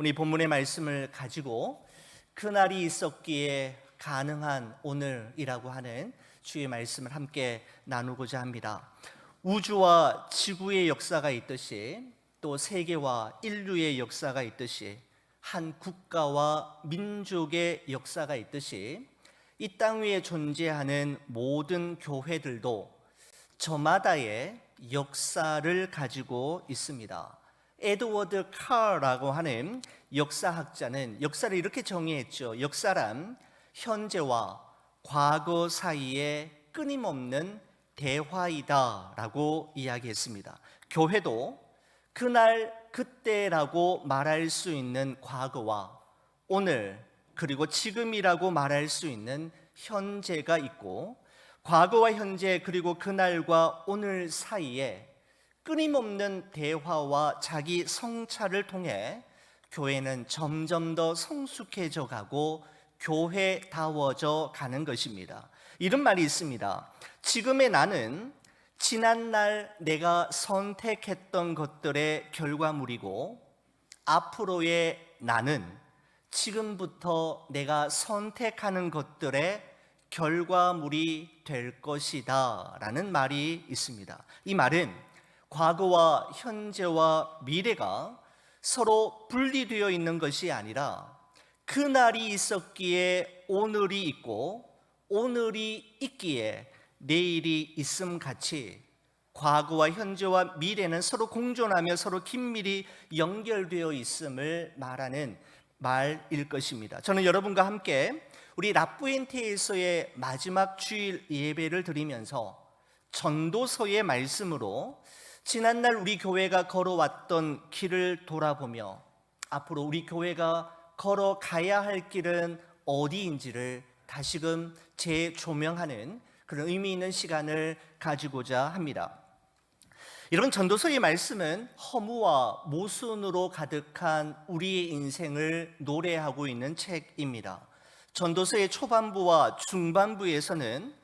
오늘 본문의 말씀을 가지고 그날이 있었기에 가능한 오늘이라고 하는 주의 말씀을 함께 나누고자 합니다. 우주와 지구의 역사가 있듯이 또 세계와 인류의 역사가 있듯이 한 국가와 민족의 역사가 있듯이 이 땅 위에 존재하는 모든 교회들도 저마다의 역사를 가지고 있습니다. 에드워드 카라고 하는 역사학자는 역사를 이렇게 정의했죠. 역사란 현재와 과거 사이에 끊임없는 대화이다 라고 이야기했습니다. 교회도 그날 그때라고 말할 수 있는 과거와 오늘 그리고 지금이라고 말할 수 있는 현재가 있고, 과거와 현재 그리고 그날과 오늘 사이에 끊임없는 대화와 자기 성찰을 통해 교회는 점점 더 성숙해져 가고 교회다워져 가는 것입니다. 이런 말이 있습니다. 지금의 나는 지난날 내가 선택했던 것들의 결과물이고, 앞으로의 나는 지금부터 내가 선택하는 것들의 결과물이 될 것이다 라는 말이 있습니다. 이 말은 과거와 현재와 미래가 서로 분리되어 있는 것이 아니라 그날이 있었기에 오늘이 있고 오늘이 있기에 내일이 있음 같이 과거와 현재와 미래는 서로 공존하며 서로 긴밀히 연결되어 있음을 말하는 말일 것입니다. 저는 여러분과 함께 우리 라푸엔테에서의 마지막 주일 예배를 드리면서 전도서의 말씀으로 지난날 우리 교회가 걸어왔던 길을 돌아보며 앞으로 우리 교회가 걸어가야 할 길은 어디인지를 다시금 재조명하는 그런 의미 있는 시간을 가지고자 합니다. 여러분, 전도서의 말씀은 허무와 모순으로 가득한 우리의 인생을 노래하고 있는 책입니다. 전도서의 초반부와 중반부에서는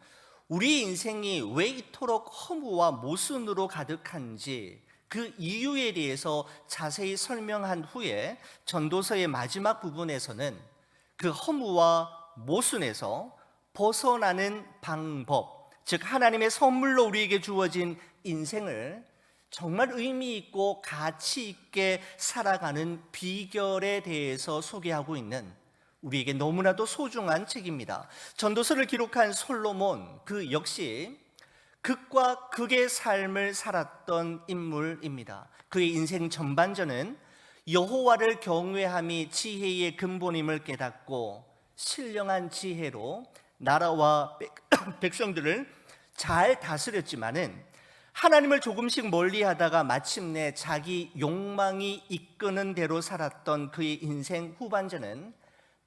우리 인생이 왜 이토록 허무와 모순으로 가득한지 그 이유에 대해서 자세히 설명한 후에 전도서의 마지막 부분에서는 그 허무와 모순에서 벗어나는 방법, 즉 하나님의 선물로 우리에게 주어진 인생을 정말 의미 있고 가치 있게 살아가는 비결에 대해서 소개하고 있는 우리에게 너무나도 소중한 책입니다. 전도서를 기록한 솔로몬, 그 역시 극과 극의 삶을 살았던 인물입니다. 그의 인생 전반전은 여호와를 경외함이 지혜의 근본임을 깨닫고 신령한 지혜로 나라와 백성들을 잘 다스렸지만은 하나님을 조금씩 멀리하다가 마침내 자기 욕망이 이끄는 대로 살았던 그의 인생 후반전은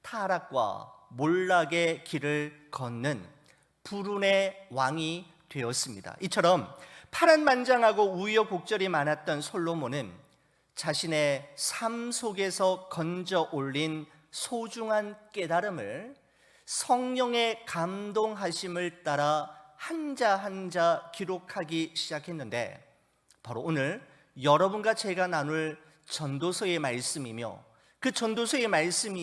타락과 몰락의 길을 걷는 불운의 왕이 되었습니다. 이처럼 파란만장하고 우여곡절이 많았던 솔로몬은 자신의 삶 속에서 건져 올린 소중한 깨달음을 성령의 감동하심을 따라 한자 한자 기록하기 시작했는데, 바로 오늘 여러분과 제가 나눌 전도서의 말씀이며 그 전도서의 말씀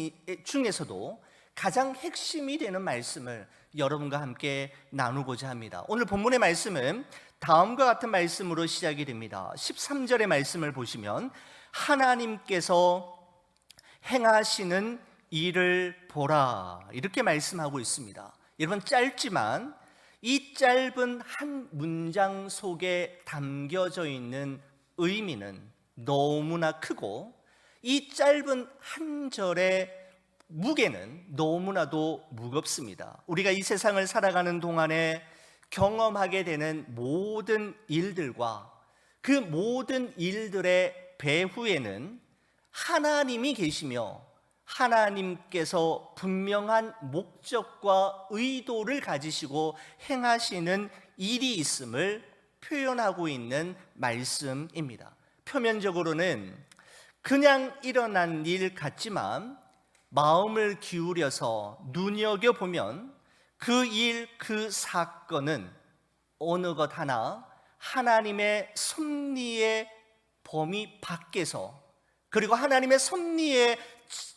중에서도 가장 핵심이 되는 말씀을 여러분과 함께 나누고자 합니다. 오늘 본문의 말씀은 다음과 같은 말씀으로 시작이 됩니다. 13절의 말씀을 보시면 하나님께서 행하시는 일을 보라, 이렇게 말씀하고 있습니다. 여러분, 짧지만 이 짧은 한 문장 속에 담겨져 있는 의미는 너무나 크고 이 짧은 한 절의 무게는 너무나도 무겁습니다. 우리가 이 세상을 살아가는 동안에 경험하게 되는 모든 일들과 그 모든 일들의 배후에는 하나님이 계시며 하나님께서 분명한 목적과 의도를 가지시고 행하시는 일이 있음을 표현하고 있는 말씀입니다. 표면적으로는 그냥 일어난 일 같지만 마음을 기울여서 눈여겨보면 그 일, 그 사건은 어느 것 하나 하나님의 섭리의 범위 밖에서 그리고 하나님의 섭리의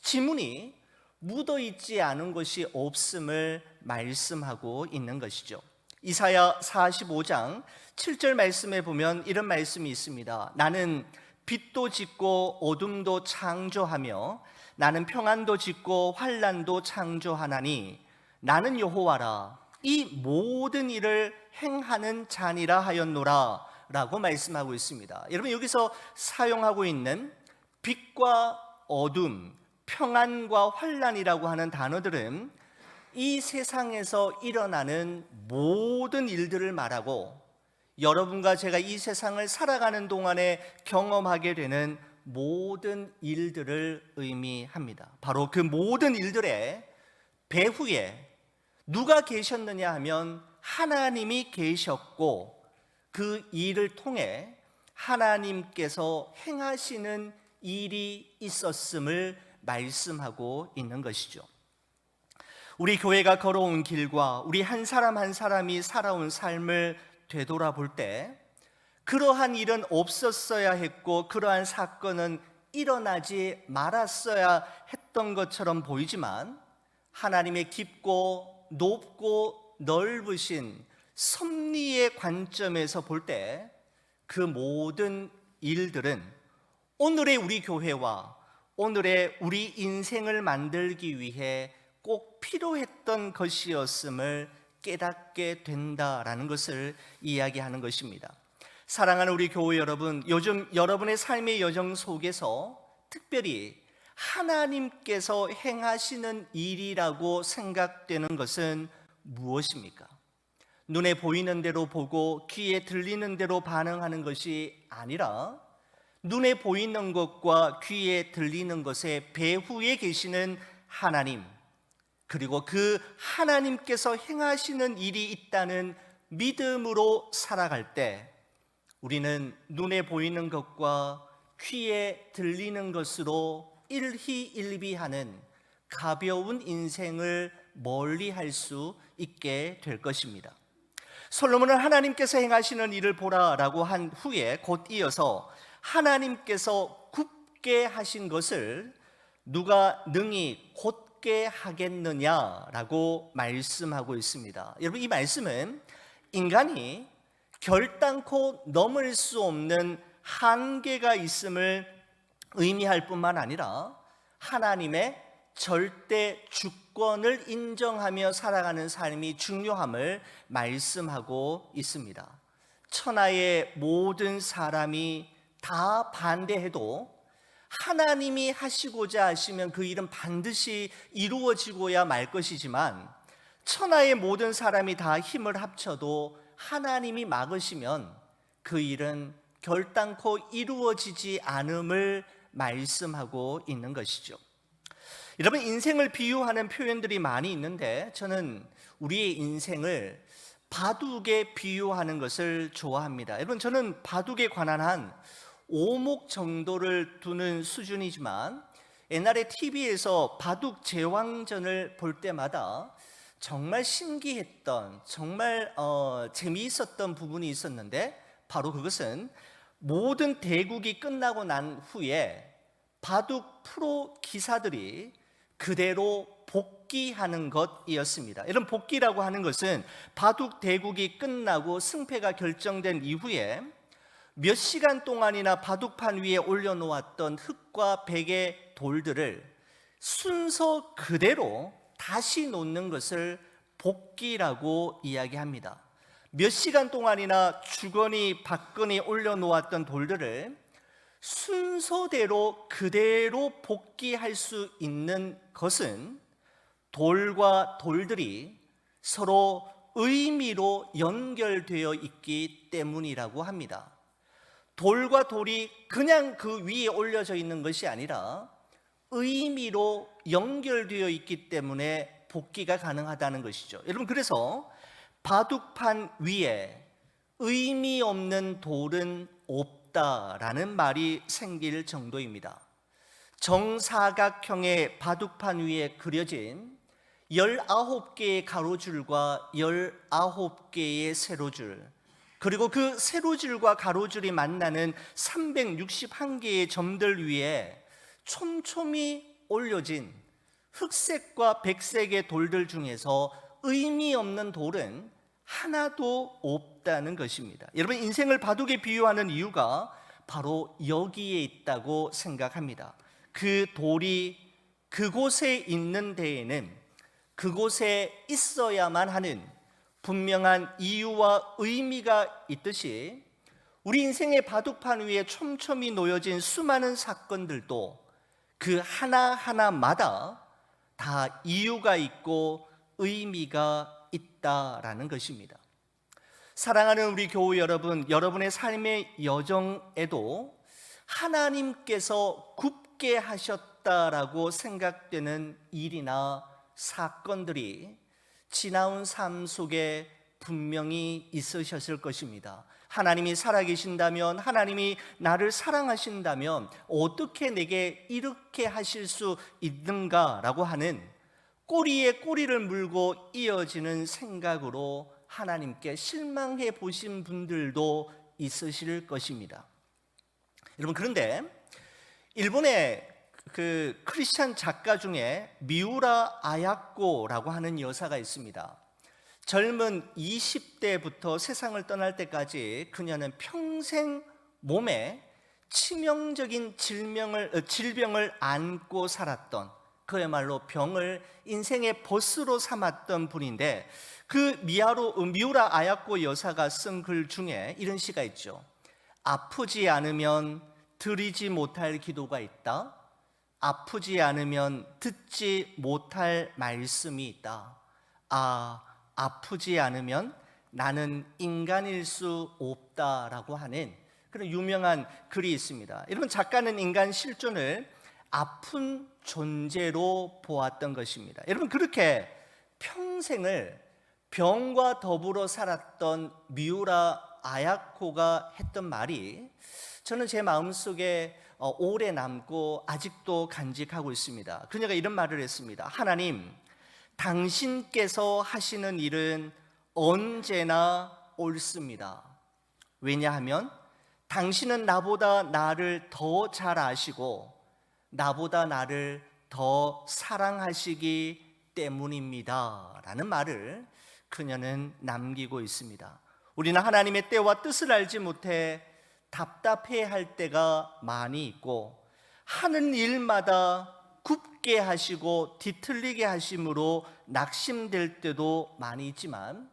지문이 묻어있지 않은 것이 없음을 말씀하고 있는 것이죠. 이사야 45장 7절 말씀에 보면 이런 말씀이 있습니다. 나는 빛도 짓고 어둠도 창조하며 나는 평안도 짓고 환난도 창조하나니 나는 여호와라 이 모든 일을 행하는 자니라 하였노라 라고 말씀하고 있습니다. 여러분, 여기서 사용하고 있는 빛과 어둠, 평안과 환난이라고 하는 단어들은 이 세상에서 일어나는 모든 일들을 말하고 여러분과 제가 이 세상을 살아가는 동안에 경험하게 되는 모든 일들을 의미합니다. 바로 그 모든 일들의 배후에 누가 계셨느냐 하면 하나님이 계셨고 그 일을 통해 하나님께서 행하시는 일이 있었음을 말씀하고 있는 것이죠. 우리 교회가 걸어온 길과 우리 한 사람 한 사람이 살아온 삶을 되돌아볼 때 그러한 일은 없었어야 했고 그러한 사건은 일어나지 말았어야 했던 것처럼 보이지만 하나님의 깊고 높고 넓으신 섭리의 관점에서 볼 때 그 모든 일들은 오늘의 우리 교회와 오늘의 우리 인생을 만들기 위해 꼭 필요했던 것이었음을 깨닫게 된다라는 것을 이야기하는 것입니다. 사랑하는 우리 교회 여러분, 요즘 여러분의 삶의 여정 속에서 특별히 하나님께서 행하시는 일이라고 생각되는 것은 무엇입니까? 눈에 보이는 대로 보고 귀에 들리는 대로 반응하는 것이 아니라 눈에 보이는 것과 귀에 들리는 것의 배후에 계시는 하나님, 그리고 그 하나님께서 행하시는 일이 있다는 믿음으로 살아갈 때 우리는 눈에 보이는 것과 귀에 들리는 것으로 일희일비하는 가벼운 인생을 멀리할 수 있게 될 것입니다. 솔로몬은 하나님께서 행하시는 일을 보라라고 한 후에 곧 이어서 하나님께서 굽게 하신 것을 누가 능히 곧게 하겠느냐라고 말씀하고 있습니다. 여러분, 이 말씀은 인간이 결단코 넘을 수 없는 한계가 있음을 의미할 뿐만 아니라 하나님의 절대 주권을 인정하며 살아가는 삶이 중요함을 말씀하고 있습니다. 천하의 모든 사람이 다 반대해도 하나님이 하시고자 하시면 그 일은 반드시 이루어지고야 말 것이지만 천하의 모든 사람이 다 힘을 합쳐도 하나님이 막으시면 그 일은 결단코 이루어지지 않음을 말씀하고 있는 것이죠. 여러분, 인생을 비유하는 표현들이 많이 있는데 저는 우리의 인생을 바둑에 비유하는 것을 좋아합니다. 여러분, 저는 바둑에 관한 한 5목 정도를 두는 수준이지만 옛날에 TV에서 바둑 제왕전을 볼 때마다 정말 신기했던, 정말 재미있었던 부분이 있었는데 바로 그것은 모든 대국이 끝나고 난 후에 바둑 프로 기사들이 그대로 복귀하는 것이었습니다. 이런 복귀라고 하는 것은 바둑 대국이 끝나고 승패가 결정된 이후에 몇 시간 동안이나 바둑판 위에 올려놓았던 흙과 백의 돌들을 순서 그대로 다시 놓는 것을 복귀라고 이야기합니다. 몇 시간 동안이나 주거니 받거니 올려놓았던 돌들을 순서대로 그대로 복귀할 수 있는 것은 돌과 돌들이 서로 의미로 연결되어 있기 때문이라고 합니다. 돌과 돌이 그냥 그 위에 올려져 있는 것이 아니라 의미로 연결되어 있기 때문에 복귀가 가능하다는 것이죠. 여러분, 그래서 바둑판 위에 의미 없는 돌은 없다라는 말이 생길 정도입니다. 정사각형의 바둑판 위에 그려진 19개의 가로줄과 19개의 세로줄, 그리고 그 세로줄과 가로줄이 만나는 361개의 점들 위에 촘촘히 올려진 흑색과 백색의 돌들 중에서 의미 없는 돌은 하나도 없다는 것입니다. 여러분, 인생을 바둑에 비유하는 이유가 바로 여기에 있다고 생각합니다. 그 돌이 그곳에 있는 데에는 그곳에 있어야만 하는 분명한 이유와 의미가 있듯이, 우리 인생의 바둑판 위에 촘촘히 놓여진 수많은 사건들도 그 하나하나마다 다 이유가 있고 의미가 있다라는 것입니다. 사랑하는 우리 교우 여러분, 여러분의 삶의 여정에도 하나님께서 굳게 하셨다라고 생각되는 일이나 사건들이 지나온 삶 속에 분명히 있으셨을 것입니다. 하나님이 살아계신다면, 하나님이 나를 사랑하신다면 어떻게 내게 이렇게 하실 수 있는가라고 하는 꼬리에 꼬리를 물고 이어지는 생각으로 하나님께 실망해 보신 분들도 있으실 것입니다. 여러분, 그런데 일본의 그 크리스찬 작가 중에 미우라 아야코라고 하는 여사가 있습니다. 젊은 20대부터 세상을 떠날 때까지 그녀는 평생 몸에 치명적인 질병을 안고 살았던, 그야말로 병을 인생의 버스로 삼았던 분인데, 그 미우라 아야코 여사가 쓴 글 중에 이런 시가 있죠. 아프지 않으면 드리지 못할 기도가 있다. 아프지 않으면 듣지 못할 말씀이 있다. 아프지 않으면 나는 인간일 수 없다라고 하는 그런 유명한 글이 있습니다. 여러분, 작가는 인간 실존을 아픈 존재로 보았던 것입니다. 여러분, 그렇게 평생을 병과 더불어 살았던 미우라 아야코가 했던 말이 저는 제 마음속에 오래 남고 아직도 간직하고 있습니다. 그녀가 이런 말을 했습니다. 하나님, 당신께서 하시는 일은 언제나 옳습니다. 왜냐하면 당신은 나보다 나를 더 잘 아시고 나보다 나를 더 사랑하시기 때문입니다 라는 말을 그녀는 남기고 있습니다. 우리는 하나님의 때와 뜻을 알지 못해 답답해할 때가 많이 있고, 하는 일마다 굽게 하시고 뒤틀리게 하심으로 낙심될 때도 많이 있지만,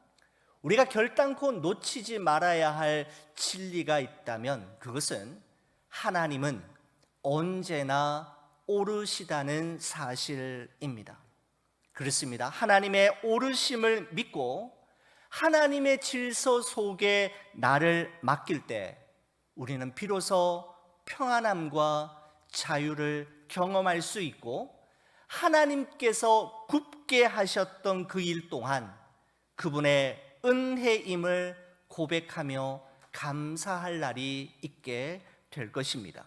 우리가 결단코 놓치지 말아야 할 진리가 있다면 그것은 하나님은 언제나 오르시다는 사실입니다. 그렇습니다. 하나님의 오르심을 믿고 하나님의 질서 속에 나를 맡길 때 우리는 비로소 평안함과 자유를 경험할 수 있고, 하나님께서 굳게 하셨던 그 일 동안 그분의 은혜임을 고백하며 감사할 날이 있게 될 것입니다.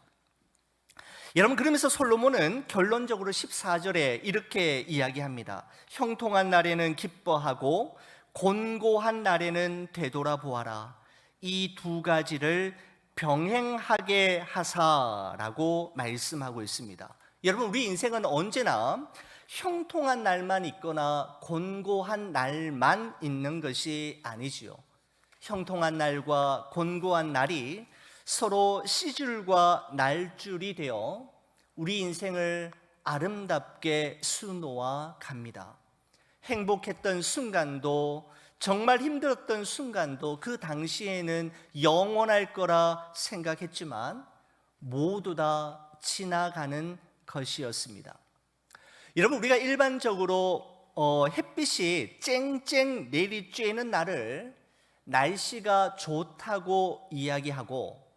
여러분, 그러면서 솔로몬은 결론적으로 14절에 이렇게 이야기합니다. 형통한 날에는 기뻐하고 곤고한 날에는 되돌아보아라. 이 두 가지를 병행하게 하사라고 말씀하고 있습니다. 여러분, 우리 인생은 언제나 형통한 날만 있거나 곤고한 날만 있는 것이 아니지요. 형통한 날과 곤고한 날이 서로 시줄과 날줄이 되어 우리 인생을 아름답게 수놓아 갑니다. 행복했던 순간도, 정말 힘들었던 순간도 그 당시에는 영원할 거라 생각했지만 모두 다 지나가는 것이었습니다. 여러분, 우리가 일반적으로 햇빛이 쨍쨍 내리쬐는 날을 날씨가 좋다고 이야기하고,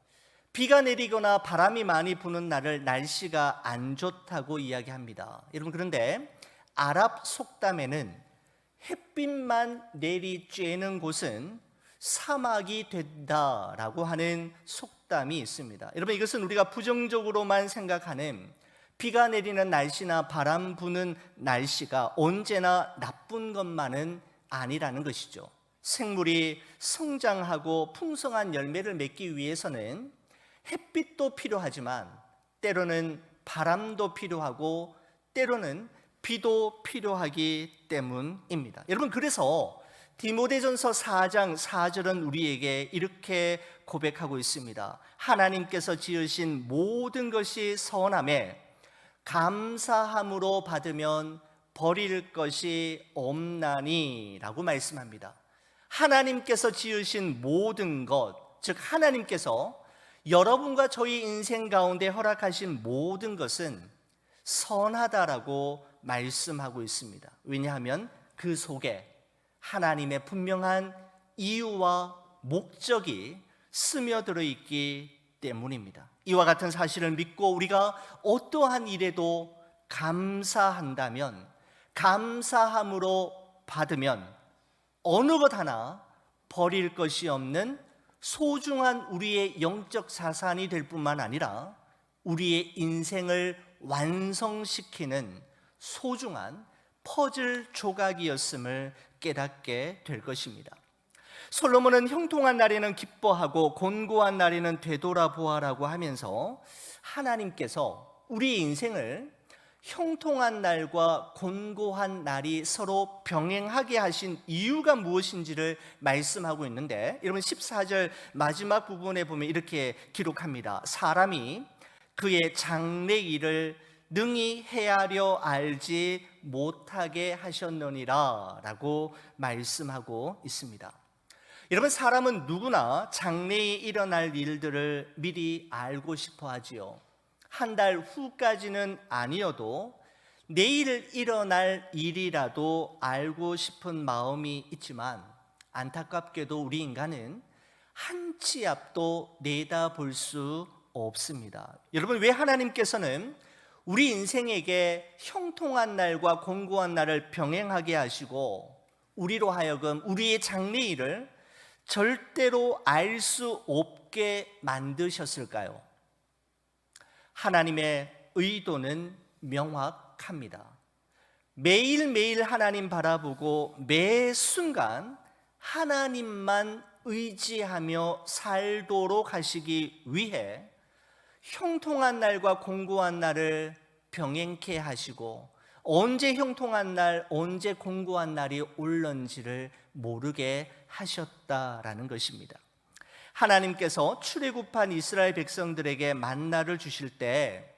비가 내리거나 바람이 많이 부는 날을 날씨가 안 좋다고 이야기합니다. 여러분, 그런데 아랍 속담에는 햇빛만 내리쬐는 곳은 사막이 된다라고 하는 속담이 있습니다. 여러분, 이것은 우리가 부정적으로만 생각하는 비가 내리는 날씨나 바람 부는 날씨가 언제나 나쁜 것만은 아니라는 것이죠. 생물이 성장하고 풍성한 열매를 맺기 위해서는 햇빛도 필요하지만 때로는 바람도 필요하고 때로는 비도 필요하기 때문입니다. 여러분, 그래서 디모데전서 4장 4절은 우리에게 이렇게 고백하고 있습니다. 하나님께서 지으신 모든 것이 선함에 감사함으로 받으면 버릴 것이 없나니 라고 말씀합니다. 하나님께서 지으신 모든 것, 즉 하나님께서 여러분과 저희 인생 가운데 허락하신 모든 것은 선하다라고 말씀하고 있습니다. 왜냐하면 그 속에 하나님의 분명한 이유와 목적이 스며들어 있기 때문입니다. 이와 같은 사실을 믿고 우리가 어떠한 일에도 감사한다면, 감사함으로 받으면 어느 것 하나 버릴 것이 없는 소중한 우리의 영적 자산이 될 뿐만 아니라 우리의 인생을 완성시키는 소중한 퍼즐 조각이었음을 깨닫게 될 것입니다. 솔로몬은 형통한 날에는 기뻐하고 곤고한 날에는 되돌아보아라고 하면서 하나님께서 우리 인생을 형통한 날과 곤고한 날이 서로 병행하게 하신 이유가 무엇인지를 말씀하고 있는데, 여러분 14절 마지막 부분에 보면 이렇게 기록합니다. 사람이 그의 장래일을 능히 헤아려 알지 못하게 하셨느니라 라고 말씀하고 있습니다. 여러분, 사람은 누구나 장래에 일어날 일들을 미리 알고 싶어 하지요. 한 달 후까지는 아니어도 내일 일어날 일이라도 알고 싶은 마음이 있지만, 안타깝게도 우리 인간은 한 치 앞도 내다볼 수 없습니다. 여러분, 왜 하나님께서는 우리 인생에게 형통한 날과 곤고한 날을 병행하게 하시고 우리로 하여금 우리의 장래일을 절대로 알 수 없게 만드셨을까요? 하나님의 의도는 명확합니다. 매일매일 하나님 바라보고 매 순간 하나님만 의지하며 살도록 하시기 위해 형통한 날과 곤고한 날을 병행케 하시고, 언제 형통한 날, 언제 곤고한 날이 올런지를 모르게 하셨다라는 것입니다. 하나님께서 출애굽한 이스라엘 백성들에게 만나를 주실 때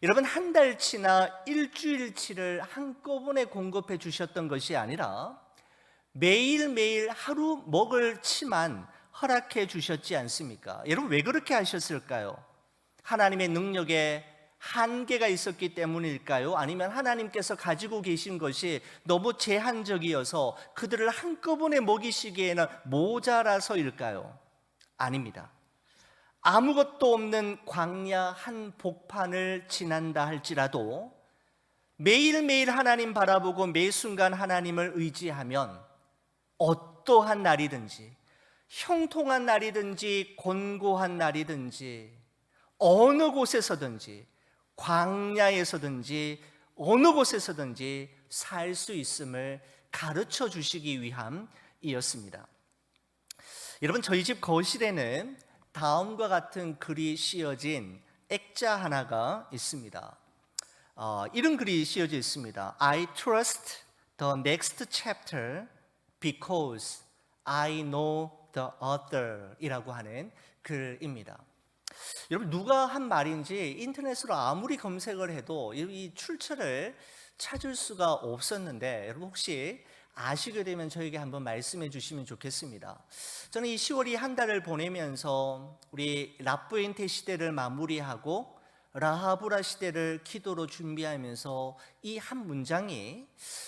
여러분, 한 달치나 일주일치를 한꺼번에 공급해 주셨던 것이 아니라 매일매일 하루 먹을 치만 허락해 주셨지 않습니까? 여러분, 왜 그렇게 하셨을까요? 하나님의 능력에 한계가 있었기 때문일까요? 아니면 하나님께서 가지고 계신 것이 너무 제한적이어서 그들을 한꺼번에 먹이시기에는 모자라서일까요? 아닙니다. 아무것도 없는 광야 한 복판을 지난다 할지라도 매일매일 하나님 바라보고 매 순간 하나님을 의지하면 어떠한 날이든지, 형통한 날이든지 곤고한 날이든지, 어느 곳에서든지, 광야에서든지 어느 곳에서든지 살 수 있음을 가르쳐 주시기 위함이었습니다. 여러분, 저희 집 거실에는 다음과 같은 글이 씌어진 액자 하나가 있습니다. 이런 글이 씌어져 있습니다. I trust the next chapter because I know the author 이라고 하는 글입니다. 여러분, 누가 한 말인지 인터넷으로 아무리 검색을 해도 이 출처를 찾을 수가 없었는데, 여러분 혹시 아시게 되면 저에게 한번 말씀해 주시면 좋겠습니다. 저는 이 10월이 한 달을 보내면서 우리 라부엔테 시대를 마무리하고 라하브라 시대를 기도로 준비하면서 이 한 문장이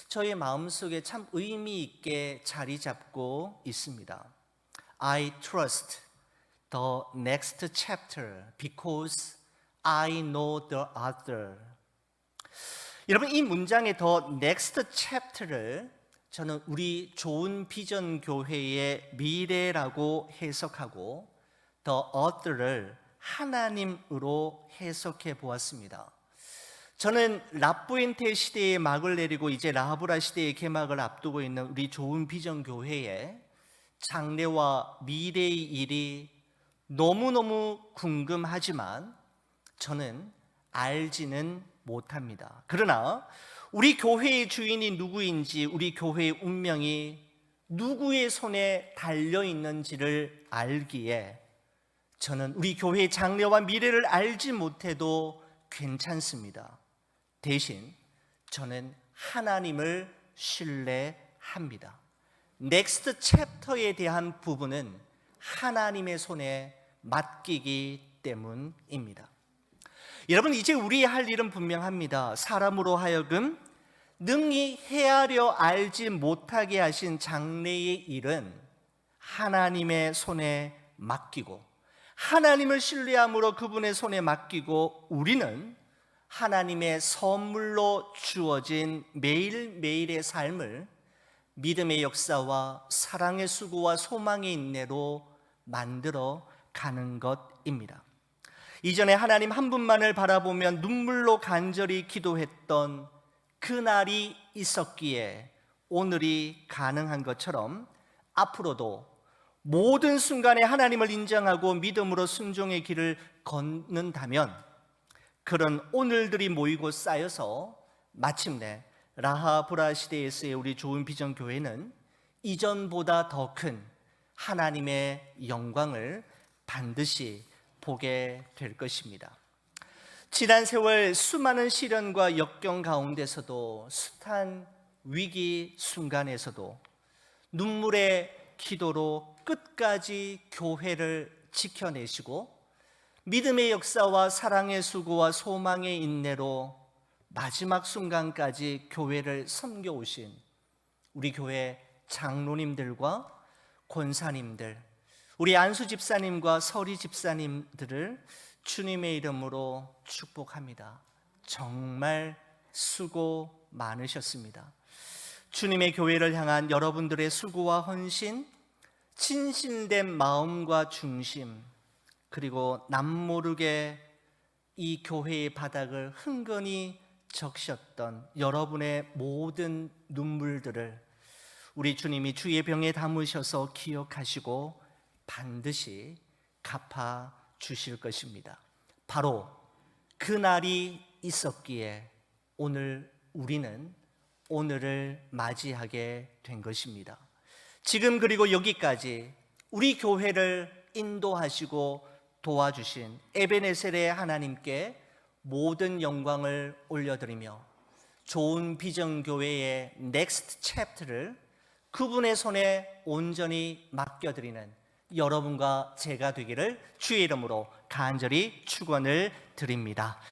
저의 마음속에 참 의미 있게 자리 잡고 있습니다. I trust the next chapter because I know the author. 여러분, 이 문장의 the next chapter를 저는 우리 좋은 비전 교회의 미래라고 해석하고 the author를 하나님으로 해석해 보았습니다. 저는 라부엔테 시대의 막을 내리고 이제 라하브라 시대의 개막을 앞두고 있는 우리 좋은 비전 교회의 장래와 미래의 일이 너무너무 궁금하지만 저는 알지는 못합니다. 그러나 우리 교회의 주인이 누구인지, 우리 교회의 운명이 누구의 손에 달려 있는지를 알기에 저는 우리 교회의 장래와 미래를 알지 못해도 괜찮습니다. 대신 저는 하나님을 신뢰합니다. 넥스트 챕터에 대한 부분은 하나님의 손에 맡기기 때문입니다. 여러분, 이제 우리의 할 일은 분명합니다. 사람으로 하여금 능히 헤아려 알지 못하게 하신 장래의 일은 하나님의 손에 맡기고, 하나님을 신뢰함으로 그분의 손에 맡기고, 우리는 하나님의 선물로 주어진 매일매일의 삶을 믿음의 역사와 사랑의 수고와 소망의 인내로 만들어 가는 것입니다. 이전에 하나님 한 분만을 바라보면 눈물로 간절히 기도했던 그날이 있었기에 오늘이 가능한 것처럼 앞으로도 모든 순간에 하나님을 인정하고 믿음으로 순종의 길을 걷는다면 그런 오늘들이 모이고 쌓여서 마침내 라하브라 시대에서의 우리 좋은 비전 교회는 이전보다 더 큰 하나님의 영광을 반드시 보게 될 것입니다. 지난 세월 수많은 시련과 역경 가운데서도, 숱한 위기 순간에서도 눈물의 기도로 끝까지 교회를 지켜내시고 믿음의 역사와 사랑의 수고와 소망의 인내로 마지막 순간까지 교회를 섬겨오신 우리 교회 장로님들과 권사님들, 우리 안수 집사님과 서리 집사님들을 주님의 이름으로 축복합니다. 정말 수고 많으셨습니다. 주님의 교회를 향한 여러분들의 수고와 헌신, 진실된 마음과 중심, 그리고 남모르게 이 교회의 바닥을 흥건히 적셨던 여러분의 모든 눈물들을 우리 주님이 주의 병에 담으셔서 기억하시고 반드시 갚아 주실 것입니다. 바로 그 날이 있었기에 오늘 우리는 오늘을 맞이하게 된 것입니다. 지금 그리고 여기까지 우리 교회를 인도하시고 도와주신 에베네셀의 하나님께 모든 영광을 올려드리며 좋은 비전교회의 넥스트 챕터를 그분의 손에 온전히 맡겨드리는 여러분과 제가 되기를 주의 이름으로 간절히 축원을 드립니다.